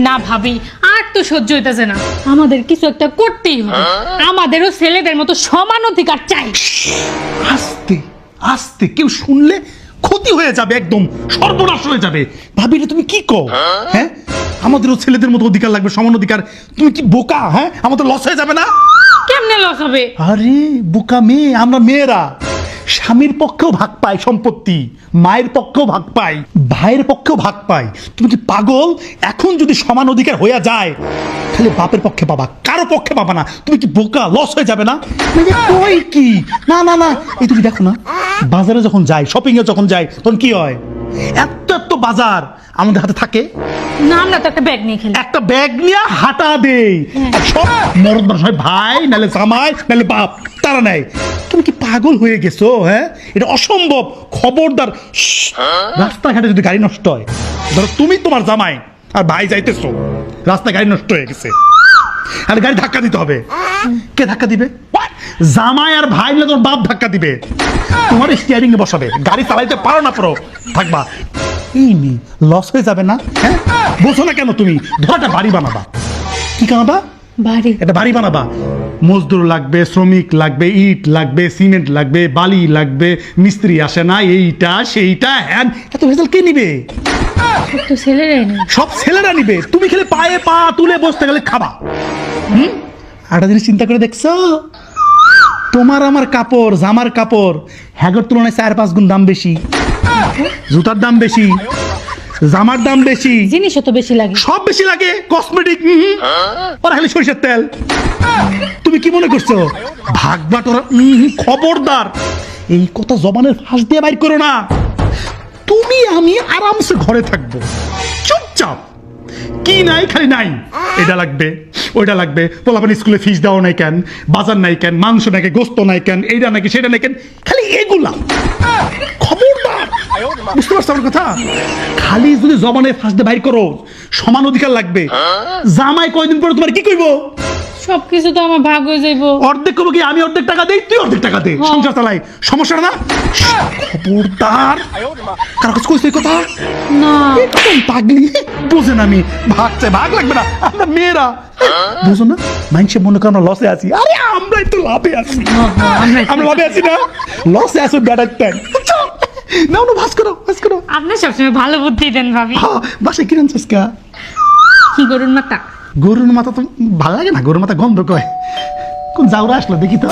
না ভাবি, আর তো সহ্য হইতেছে না, আমাদের কিছু একটা করতেই হবে। আমাদেরও ছেলেদের মতো সমান অধিকার চাই। আস্তে আস্তে, কেউ শুনলে ক্ষতি হয়ে যাবে, একদম সর্বনাশ হয়ে যাবে। ভাবি রে, তুমি কি কও? হ্যাঁ, আমাদেরও ছেলেদের মতো অধিকার লাগবে, সমান অধিকার। তুমি কি বোকা? হ্যাঁ, আমাদের লস হয়ে যাবে না? কেমনে লস হবে? আরে বোকা মেয়ে, আমরা মেয়েরা স্বামীর পক্ষেও ভাগ পাই সম্পত্তি, মায়ের পক্ষেও ভাগ পাই, ভাইয়ের পক্ষেও ভাগ পাই। তুমি কি পাগল? এখন যদি সমান অধিকার হয়ে যায়, খালি বাপের পক্ষে পাবা, কারো পক্ষে পাবা না। তুমি কি বোকা? লস হয়ে যাবে না? কই কি না না না, এই তুমি দেখো না, বাজারে যখন যাই, শপিং এ যখন যাই, তখন কি হয়? এত এত বাজার আমাদের হাতে থাকে না, আমরা তো একটা ব্যাগ নিয়ে খেলি। একটা ব্যাগ নিয়ে হাঁটা দেই, আর সব মরদ মানুষ হয়, ভাই নাহলে জামাই নাহলে বাপ, তারা নেয়। তুমি কি পাগল হয়ে গেছো? হ্যাঁ, এটা অসম্ভব। খবরদার, রাস্তাঘাটে যদি গাড়ি নষ্ট হয়, ধরো তুমি তোমার জামাই আর ভাই যাইতেছো, রাস্তায় গাড়ি নষ্ট হয়ে গেছে, আর গাড়ি ধাক্কা দিতে হবে। কে ধাক্কা দিবে? জামাই আর ভাই মিলে তোমার বাপ ধাক্কা দিবে, তোমার স্টিয়ারিং এ বসাবে, গাড়ি চালাইতে পারো না পারো, থাকবা। এই নি লস হয়ে যাবে না? হ্যাঁ, বুঝো না কেন? তুমি ধরো একটা বাড়ি বানাবা। কি বানাবা? বাড়ি। একটা বাড়ি বানাবা, মজদুর লাগবে, শ্রমিক লাগবে, ইট লাগবে, সিমেন্ট লাগবে, বালি লাগবে, মিস্ত্রি আসে না, এইটা সেইটা, হ্যান, এত ভেজাল কে নিবে? তো ছেলেরাই নেই। সব ছেলেরা নিবে, তুমি খেলে পায়ে পা তুলে বসতে গেলে খাবা। একটা জিনিস চিন্তা করে দেখছো? তোমার আমার কাপড়, জামার কাপড় হ্যাগর তুলনায় 4-5 গুণ দাম বেশি, জুতার দাম বেশি, জামার দাম বেশি, জিনিসও তো বেশি লাগে, সব বেশি লাগে, কসমেটিক, ওরা খালি সরিষার তেল। তুমি কি মনে করছো ভাগবাট ওরা? খবরদার, এই কথা জবানের ফাঁস দিয়ে বাইর করো না। তুমি আমি আরামসে ঘরে থাকবো, চুপচাপ, কি নাই খালি নাই, এটা লাগবে ওইটা লাগবে, পোলাপানি স্কুলে ফিস দেওয়া নাই কেন, বাজার নাই কেন, মাংস নাকি, গোস্ত নাই কেন, এইটা নাকি সেটা নাই কেন, খালি এগুলা। খবরদার, বুঝতে পারছো আমার কথা? খালি যদি জবানে ফাঁস দিয়ে বাইর করো, সমান অধিকার লাগবে। জামাই কয়দিন পরে তোমার কি কইবো? সবকিছু তো আমার ভাগ হয়ে যাইবো। অর্ধেক করবো কি? আমি অর্ধেক টাকা দেই, তুই অর্ধেক টাকা দে, সংসার চালাই, সমস্যা না? খবরদার, কারো কাছে কইছো এই কথা? না, একদম পাগলি, বোঝেন আমি ভাগ চাই, ভাগ লাগবে না, আমরা মেয়েরা বুঝো না? মানুষে মনে করো আমরা লসে আছি, আরে আমরাই তো লাভে আছি, আমরা লাভে আছি না, লসে আছো ব্যাটার টাইম। না না, ভাস করো, ভাস করো। আপনি সবসময় ভালো বুদ্ধি দেন ভাবি। হ্যাঁ, বাসায় কিনেন চস্কা? গরুর মাথা। গরুর মাথা তো ভালো লাগে না, গরুর মাথা গন্ধ কয়। কোন যাওরা আসলো দেখি তো।